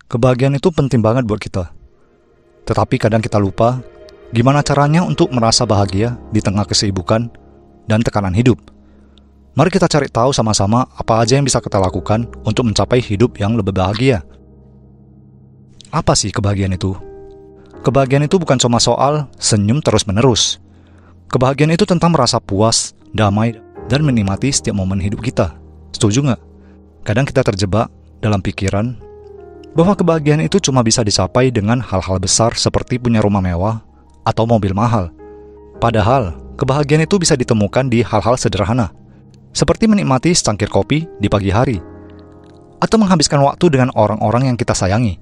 Kebahagiaan itu penting banget buat kita. Tetapi kadang kita lupa gimana caranya untuk merasa bahagia di tengah kesibukan dan tekanan hidup. Mari kita cari tahu sama-sama apa aja yang bisa kita lakukan untuk mencapai hidup yang lebih bahagia. Apa sih kebahagiaan itu? Kebahagiaan itu bukan cuma soal senyum terus-menerus. Kebahagiaan itu tentang merasa puas, damai, dan menikmati setiap momen hidup kita. Setuju nggak? Kadang kita terjebak dalam pikiran bahwa kebahagiaan itu cuma bisa dicapai dengan hal-hal besar seperti punya rumah mewah atau mobil mahal. Padahal, kebahagiaan itu bisa ditemukan di hal-hal sederhana, seperti menikmati secangkir kopi di pagi hari, atau menghabiskan waktu dengan orang-orang yang kita sayangi.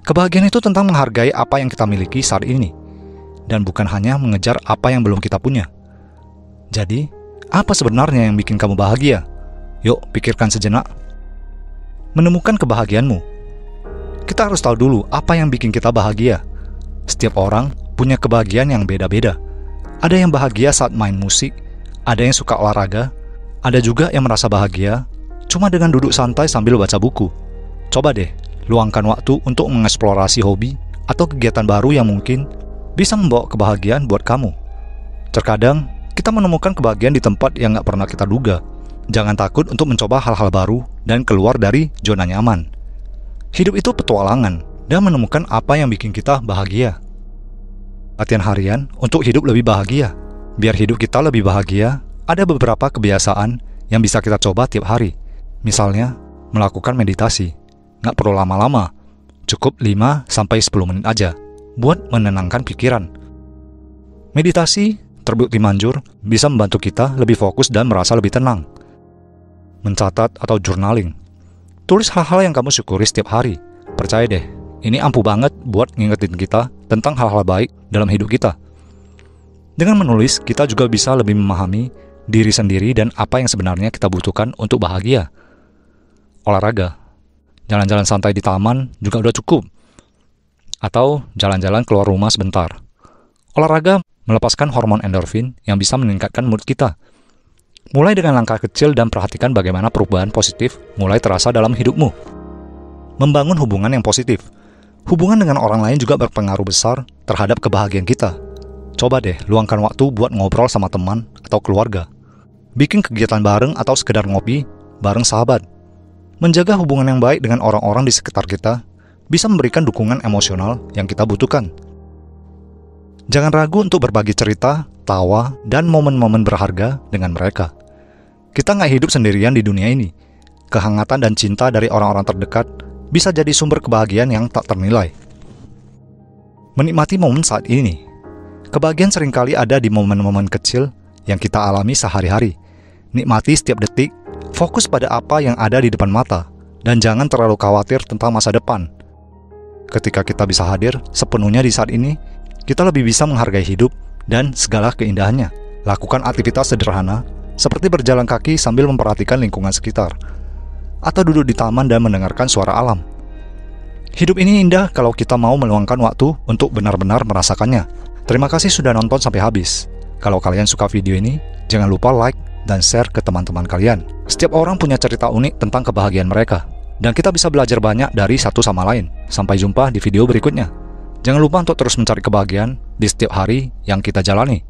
Kebahagiaan itu tentang menghargai apa yang kita miliki saat ini, dan bukan hanya mengejar apa yang belum kita punya. Jadi, apa sebenarnya yang bikin kamu bahagia? Yuk, pikirkan sejenak. Menemukan kebahagiaanmu. Kita harus tahu dulu apa yang bikin kita bahagia. Setiap orang punya kebahagiaan yang beda-beda. Ada yang bahagia saat main musik, ada yang suka olahraga, ada juga yang merasa bahagia cuma dengan duduk santai sambil baca buku. Coba deh, luangkan waktu untuk mengeksplorasi hobi atau kegiatan baru yang mungkin bisa membawa kebahagiaan buat kamu. Terkadang, kita menemukan kebahagiaan di tempat yang gak pernah kita duga. Jangan takut untuk mencoba hal-hal baru dan keluar dari zona nyaman. Hidup itu petualangan dan menemukan apa yang bikin kita bahagia. Latihan harian untuk hidup lebih bahagia. Biar hidup kita lebih bahagia, ada beberapa kebiasaan yang bisa kita coba tiap hari. Misalnya, melakukan meditasi. Nggak perlu lama-lama, cukup 5-10 menit aja buat menenangkan pikiran. Meditasi terbukti manjur bisa membantu kita lebih fokus dan merasa lebih tenang. Mencatat atau journaling. Tulis hal-hal yang kamu syukuri setiap hari. Percaya deh, ini ampuh banget buat ngingetin kita tentang hal-hal baik dalam hidup kita. Dengan menulis, kita juga bisa lebih memahami diri sendiri dan apa yang sebenarnya kita butuhkan untuk bahagia. Olahraga. Jalan-jalan santai di taman juga udah cukup. Atau jalan-jalan keluar rumah sebentar. Olahraga melepaskan hormon endorfin yang bisa meningkatkan mood kita. Mulai dengan langkah kecil dan perhatikan bagaimana perubahan positif mulai terasa dalam hidupmu. Membangun hubungan yang positif. Hubungan dengan orang lain juga berpengaruh besar terhadap kebahagiaan kita. Coba deh luangkan waktu buat ngobrol sama teman atau keluarga. Bikin kegiatan bareng atau sekedar ngopi bareng sahabat. Menjaga hubungan yang baik dengan orang-orang di sekitar kita bisa memberikan dukungan emosional yang kita butuhkan. Jangan ragu untuk berbagi cerita, tawa, dan momen-momen berharga dengan mereka. Kita nggak hidup sendirian di dunia ini. Kehangatan dan cinta dari orang-orang terdekat bisa jadi sumber kebahagiaan yang tak ternilai. Menikmati momen saat ini. Kebahagiaan seringkali ada di momen-momen kecil yang kita alami sehari-hari. Nikmati setiap detik, fokus pada apa yang ada di depan mata, dan jangan terlalu khawatir tentang masa depan. Ketika kita bisa hadir sepenuhnya di saat ini, kita lebih bisa menghargai hidup dan segala keindahannya. Lakukan aktivitas sederhana, seperti berjalan kaki sambil memperhatikan lingkungan sekitar, atau duduk di taman dan mendengarkan suara alam. Hidup ini indah kalau kita mau meluangkan waktu untuk benar-benar merasakannya. Terima kasih sudah nonton sampai habis. Kalau kalian suka video ini, jangan lupa like dan share ke teman-teman kalian. Setiap orang punya cerita unik tentang kebahagiaan mereka, dan kita bisa belajar banyak dari satu sama lain. Sampai jumpa di video berikutnya. Jangan lupa untuk terus mencari kebahagiaan di setiap hari yang kita jalani.